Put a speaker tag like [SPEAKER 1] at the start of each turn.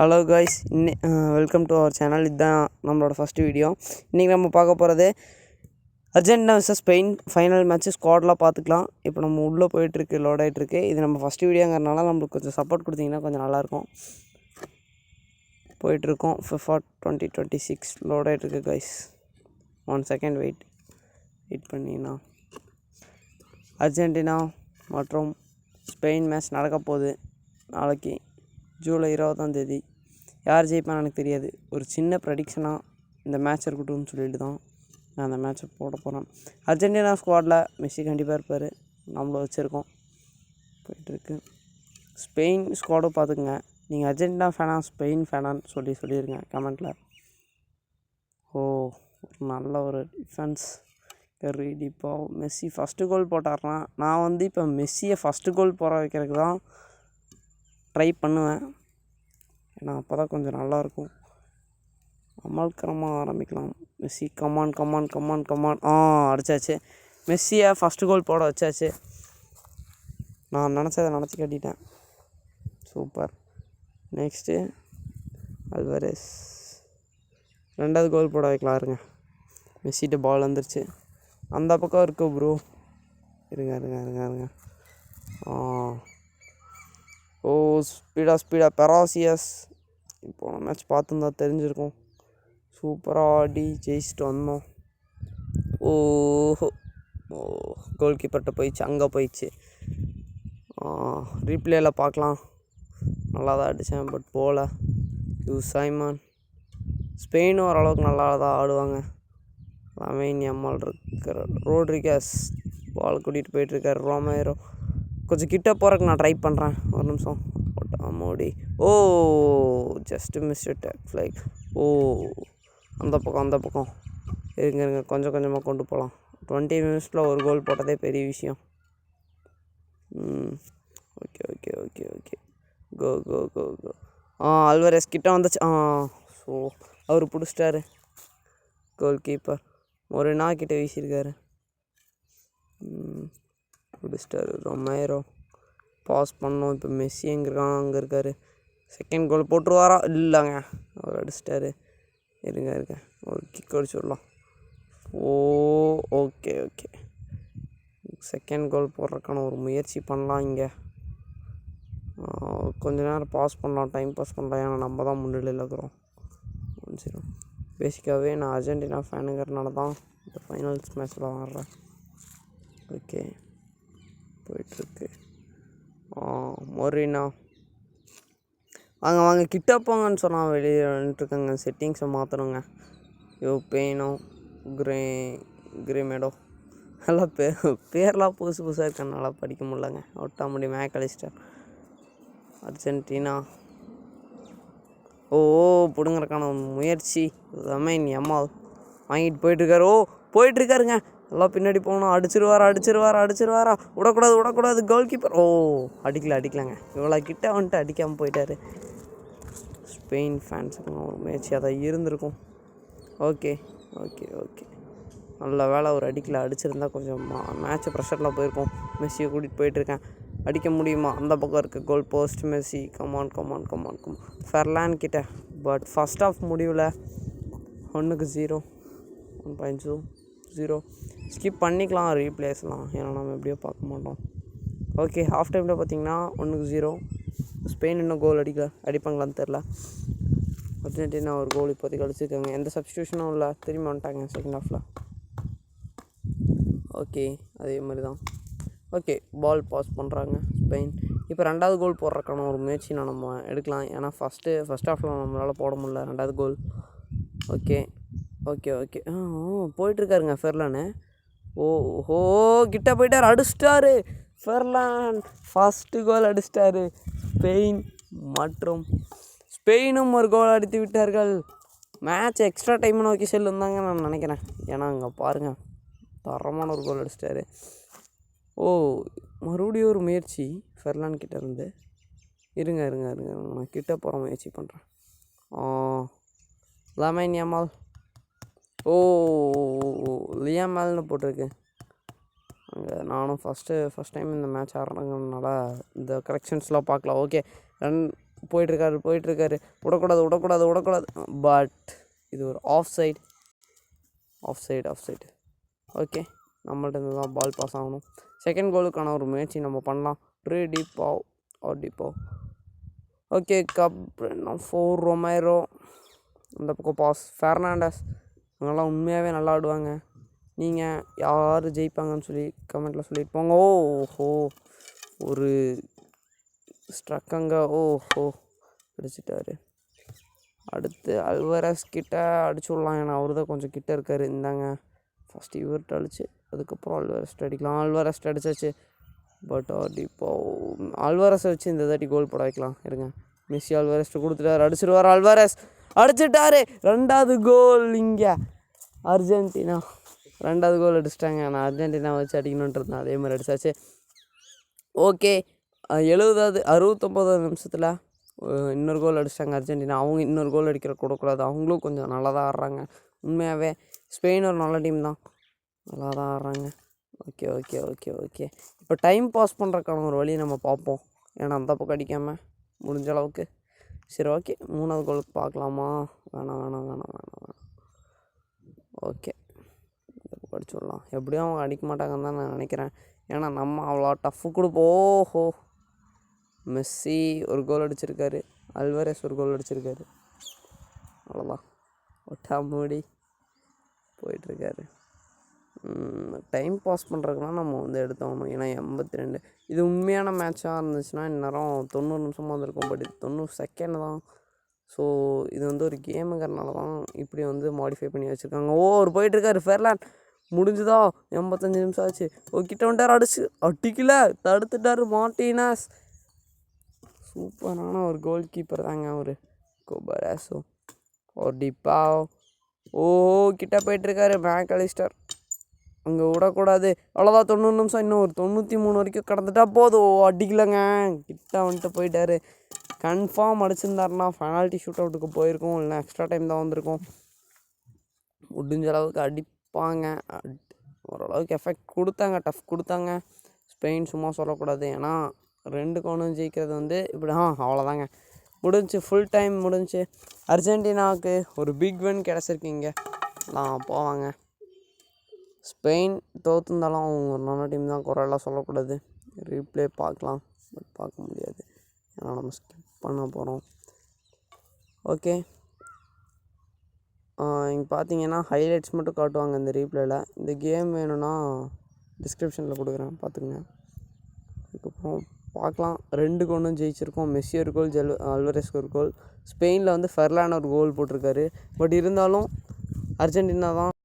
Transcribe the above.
[SPEAKER 1] Hello guys, welcome to our channel. இதுதான் நம்மளோட first video. இன்றைக்கி நம்ம பார்க்க போகிறது Argentina versus Spain final match. ஸ்குவாட்லாம் பார்த்துக்கலாம். இப்போ நம்ம உள்ளே போயிட்டுருக்கு, லோட் ஆகிட்டுருக்கு. இது நம்ம ஃபஸ்ட்டு வீடியோங்கிறனால நம்மளுக்கு கொஞ்சம் சப்போர்ட் கொடுத்தீங்கன்னா கொஞ்சம் நல்லாயிருக்கும். போயிட்டுருக்கோம். FIFA 2026 லோட் ஆகிட்டுருக்கு காய்ஸ். 1 செகண்ட் வெயிட் பண்ணிங்கன்னா அர்ஜென்டினா மற்றும் ஸ்பெயின் மேட்ச் நடக்க போகுது நாளைக்கு ஜூலை 20 யார் ஜெயிப்பான்னு எனக்கு தெரியாது. ஒரு சின்ன ப்ரெடிக்ஷனாக இந்த மேட்ச் இருக்கட்டும்னு சொல்லிட்டு தான் நான் அந்த மேட்ச்சை போட போகிறேன். அர்ஜென்டினா ஸ்குவாடில் மெஸ்ஸி கண்டிப்பாக இருப்பார். நம்மள வச்சுருக்கோம். போயிட்டுருக்கு. ஸ்பெயின் ஸ்குவாடும் பார்த்துக்குங்க. நீங்கள் அர்ஜென்டினா ஃபேனாக ஸ்பெயின் ஃபேனான்னு சொல்லிடுங்க கமெண்ட்டில். ஒரு நல்ல ஒரு டிஃபென்ஸ் இப்போ மெஸ்ஸி ஃபஸ்ட்டு கோல் போட்டார்னா, நான் இப்போ மெஸ்ஸியை ஃபஸ்ட்டு கோல் போட வைக்கிறதுக்கு தான் ட்ரை பண்ணுவேன். ஏன்னா அப்போ தான் கொஞ்சம் நல்லாயிருக்கும். அமல்கரமாக ஆரம்பிக்கலாம். மெஸ்ஸி கமான் அடித்தாச்சு. மெஸ்ஸியை ஃபஸ்ட்டு கோல் போட வச்சாச்சு. நான் நினச்சி கட்டிட்டேன். சூப்பர். நெக்ஸ்ட்டு அல்வாரெஸ் 2வது கோல் போட வைக்கலாம். இருங்க, மெஸ்ஸிட்ட பால் வந்துருச்சு. அந்த பக்கம் இருக்கு ப்ரோ. இருங்க. ஸ்பீடா பெராசியஸ். இப்போ மேட்ச் பார்த்துருந்தா தெரிஞ்சிருக்கும். சூப்பராக ஆடி ஜெயிச்சுட்டு வந்தோம். கோல் கீப்பர்கிட்ட போயிடுச்சு, அங்கே போயிடுச்சு. ரீப்ளேயில் பார்க்கலாம். நல்லா தான் அடித்தேன், பட் போகல. சைமன். ஸ்பெயினும் ஓரளவுக்கு நல்லா தான் ஆடுவாங்க. லமைன் யமால் இருக்கிற ரோட்ரிகஸ் பால் கூட்டிகிட்டு போயிட்டுருக்காரு. ரோமேரோ கொஞ்சம் கிட்ட போகிறக்கு நான் ட்ரை பண்ணுறேன். ஒரு நிமிஷம். மோடி ஜஸ்ட்டு மிஸ்டு டேக் ஃப்ளைக். அந்த பக்கம் இருங்க கொஞ்சமாக கொண்டு போகலாம். 20 மினிட்ஸில் ஒரு கோல் போட்டதே பெரிய விஷயம். ஓகே கோ அல்வாரெஸ் கிட்ட வந்துச்சு. ஸோ அவர் பிடிச்சிட்டாரு. கோல் கீப்பர் ஒரு கிட்ட வீசியிருக்காரு. பிடிச்சிட்டாரு. ரொமேரோ பாஸ் பண்ணோம். இப்போ மெஸ்ஸி அங்கே இருக்கார். செகண்ட் கோல் போட்டுருவாரா? இல்லைங்க, அவர் அடிச்சிட்டாரு. இருங்க ஒரு கிக் அடிச்சுடலாம். ஓகே செகண்ட் கோல் போடுறதுக்கான ஒரு முயற்சி பண்ணலாம். இங்கே கொஞ்ச நேரம் பாஸ் பண்ணலாம், டைம் பாஸ் பண்ணலாம். ஏன்னா நம்ம தான் முன்னிலையில் இருக்கிறோம். சரி, பேசிக்காகவே நான் அர்ஜென்டினா ஃபேனுங்கிறனால தான் இந்த ஃபைனல்ஸ் மேட்ச்சில் ஆடுறேன். ஓகே, போயிட்டுருக்கு. மொரினா வாங்க கிட்ட போங்கன்னு சொன்னால் வெளியே வந்துட்டுருக்கேங்க. செட்டிங்ஸை மாற்றணுங்க. பெயினோ கிரேமேடோ எல்லாம் பேர்லாம் புதுசாக இருக்கனால படிக்க முடியலங்க. ஒட்டா முடி மேக்கலிஸ்டர். அர்ஜென்டினா பிடுங்கிறக்கான முயற்சி. லமைன் யமால் வாங்கிட்டு போயிட்டுருக்காருங்க. எல்லாம் பின்னாடி போகணும். அடிச்சிருவாரா? விடக்கூடாது. கோல் கீப்பர் அடிக்கலங்க. இவ்வளோ கிட்ட வந்துட்டு அடிக்காமல் போயிட்டார். ஸ்பெயின் ஃபேன்ஸுக்கு ஒரு முயற்சியாக தான் இருந்திருக்கும். ஓகே நல்ல வேலை ஒரு அடிச்சிருந்தா கொஞ்சம் மேட்ச்சு ப்ரெஷரில் போயிருக்கோம். மெஸ்ஸியை கூட்டிகிட்டு போயிட்டுருக்கேன். அடிக்க முடியுமா? அந்த பக்கம் இருக்குது கோல் போஸ்ட். மெஸ்ஸி கமான் ஃபெர்லான் கிட்ட. பட் ஃபஸ்ட் ஆஃப் முடிவில் 1-0 1.0 ஸ்கிப் பண்ணிக்கலாம். ரீப்ளேஸ்லாம் ஏன்னா நம்ம எப்படியோ பார்க்க மாட்டோம். ஓகே, ஹாஃப் டைமில் பார்த்தீங்கன்னா 1-0 ஸ்பெயின். இன்னும் கோல் அடிப்பாங்களான்னு தெரில. அர்ஜென்டினா ஒரு கோல் இப்போதைக்கு அடிச்சிருக்காங்க. எந்த சப்ஸ்டியூஷனும் இல்லை, திரும்பி வந்துட்டாங்க செகண்ட் ஹாஃபில். ஓகே, அதே மாதிரி தான். ஓகே, பால் பாஸ் பண்ணுறாங்க ஸ்பெயின். இப்போ 2வது கோல் போடுறதுக்கான ஒரு முயற்சி நம்ம எடுக்கலாம். ஏன்னா ஃபஸ்ட் ஹாஃபில் நம்மளால் போட முடியல 2வது கோல். ஓகே போயிட்டுருக்காருங்க ஃபெர்லானு. கிட்ட போயிட்டார், அடிச்சிட்டாரு. ஃபெர்லான் ஃபஸ்ட்டு கோல் அடிச்சிட்டாரு. ஸ்பெயினும் ஒரு கோல் அடித்து விட்டார்கள். மேட்ச் எக்ஸ்ட்ரா டைம் நோக்கி செல்லுந்தாங்க நான் நினைக்கிறேன். ஏன்னா அங்கே பாருங்கள், தரமான ஒரு கோல் அடிச்சிட்டாரு. மறுபடியும் ஒரு முயற்சி ஃபெர்லான் கிட்ட இருந்து. இருங்க நான் கிட்ட போகிற முயற்சி பண்ணுறேன். லமைன் யமால் லியாமல்னு போட்டிருக்கு. அங்கே நானும் ஃபஸ்ட் டைம் இந்த மேட்ச் ஆடுறதுனால இந்த கரெக்ஷன்ஸ்லாம் பார்க்கலாம். ஓகே, போயிட்டுருக்காரு. விடக்கூடாது. பட் இது ஒரு ஆஃப் சைடு. ஓகே, நம்மள்ட்ட இருந்து தான் பால் பாஸ் ஆகணும். செகண்ட் கோலுக்கான ஒரு முயற்சி நம்ம பண்ணலாம். டிப்பாவ். Okay, for Romero. இந்த பக்கம் பாஸ் ஃபெர்னாண்டஸ். இவங்கெல்லாம் உண்மையாகவே நல்லா ஆடுவாங்க. நீங்கள் யார் ஜெயிப்பாங்கன்னு சொல்லி கமெண்ட்டில் சொல்லிட்டு போங்க. ஓஹோ, ஒரு ஸ்ட்ரக்கங்க. ஓஹோ, அடிச்சிட்டாரு. அடுத்து அல்வரஸ் கிட்ட அடிச்சு விடலாம். ஏன்னா அவர் தான் கொஞ்சம் கிட்ட இருக்கார். இந்தாங்க, ஃபஸ்ட்டு இவர்கிட்ட அடிச்சு அதுக்கப்புறம் அல்வரஸ்ட் அடிக்கலாம். அல்வரஸ்ட் அடிச்சாச்சு. பட் இப்போ அல்வரஸை வச்சு இந்த தாட்டி கோல் போட வைக்கலாம். இருங்க, மெஸ்ஸி அல்வரஸ்ட்டு கொடுத்துட்டாரு. அடிச்சிருவார். அல்வரஸ் அடிச்சிட்டாரு. 2வது கோல். இங்கே அர்ஜென்டினா 2வது கோல் அடிச்சிட்டாங்க. நான் அர்ஜென்டினா வச்சு அடிக்கணுன்ட்டு இருந்தேன். அதே மாதிரி அடிச்சாச்சு. ஓகே, 69வது நிமிஷத்தில் இன்னொரு கோல் அடிச்சிட்டாங்க அர்ஜென்டினா. அவங்க இன்னொரு கோல் அடிக்கிற கொடுக்கூடாது. அவங்களும் கொஞ்சம் நல்லா தான் ஆடுறாங்க. உண்மையாகவே ஸ்பெயின் ஒரு நல்ல டீம் தான், நல்லா தான் ஆடுறாங்க. ஓகே. இப்போ டைம் பாஸ் பண்ணுறதுக்கான ஒரு வழியை நம்ம பார்ப்போம். ஏன்னா அந்த பக்கம் அடிக்காமல் முடிஞ்ச அளவுக்கு. சரி, ஓகே, 3வது கோலுக்கு பார்க்கலாமா? வேணாம். ஓகே, படிச்சு விடலாம். எப்படியும் அவங்க அடிக்க மாட்டாங்கன்னு தான் நான் நினைக்கிறேன். ஏன்னா நம்ம அவ்வளோ டஃப்பு கொடுப்போம். ஓஹோ, மெஸ்ஸி ஒரு கோல் அடிச்சிருக்காரு. அல்வரஸ் ஒரு கோல் அடிச்சிருக்காரு. அவ்வளோதான், ஒட்டா மூடி போயிட்டுருக்காரு. டைம் பாஸ் பண்ணுறதுக்குலாம் நம்ம வந்து எடுத்தோம். ஏன்னா 82 இது உண்மையான மேட்சாக இருந்துச்சுன்னா இந்நேரம் 90 நிமிஷமாக வந்திருக்கும். பட் இது 90 செகண்ட் தான். ஸோ இது வந்து ஒரு கேமுங்கிறனால தான் இப்படி வந்து மாடிஃபை பண்ணி வச்சுருக்காங்க. அவர் போயிட்டுருக்காரு. ஃபெர்லாண்ட் முடிஞ்சுதா? 85 நிமிஷம் ஆச்சு. கிட்ட வந்துட்டார். அடிக்கல, தடுத்துட்டார் மார்டினஸ். சூப்பரான ஒரு கோல் கீப்பர் தாங்க அவர், கோபராசோ. ஒரு டிப்பாவ். கிட்ட போயிட்டுருக்காரு. மேக்கலிஸ்டர் அங்கே விடக்கூடாது. அவ்வளோதான், 90 நிமிஷம். இன்னும் ஒரு 93 வரைக்கும் கடந்துட்டா போதும். அடிக்கலைங்க, கிட்ட வந்துட்டு போயிட்டார். கன்ஃபார்ம் அடிச்சிருந்தாருன்னா பெனால்ட்டி ஷூட் அவுட்டுக்கு போயிருக்கோம், இல்லைனா எக்ஸ்ட்ரா டைம் தான் வந்திருக்கும். முடிஞ்ச அளவுக்கு அடிப்பாங்க. ஓரளவுக்கு எஃபெக்ட் கொடுத்தாங்க, டஃப் கொடுத்தாங்க. ஸ்பெயின் சும்மா சொல்லக்கூடாது. ஏன்னா 2 கோலும் ஜெயிக்கிறது வந்து இப்படி அவ்வளோதாங்க, முடிஞ்சு. ஃபுல் டைம் முடிஞ்சு. அர்ஜென்டினாவுக்கு ஒரு பிக் வின் கிடச்சிருக்கீங்க. போவாங்க. ஸ்பெயின் தோற்றுந்தாலும் அவங்க ஒரு நல்ல டீம் தான், குறையெல்லாம் சொல்லக்கூடாது. ரீப்ளே பார்க்கலாம், பட் பார்க்க முடியாது. ஏன்னா நம்ம ஸ்கிப் பண்ண போகிறோம். ஓகே, இங்கே பார்த்தீங்கன்னா ஹைலைட்ஸ் மட்டும் காட்டுவாங்க இந்த ரீப்ளேயில். இந்த கேம் வேணும்னா டிஸ்கிரிப்ஷனில் கொடுக்குறேன், பார்த்துக்குங்க. அதுக்கப்புறம் பார்க்கலாம். 2 கோலும் ஜெயிச்சிருக்கோம். மெஸ்ஸி ஒரு கோல், அல்வரஸ்க்கு ஒரு கோல். ஸ்பெயினில் வந்து ஃபெர்லாண்ட் ஒரு கோல் போட்டிருக்காரு. பட் இருந்தாலும் அர்ஜென்டினா தான்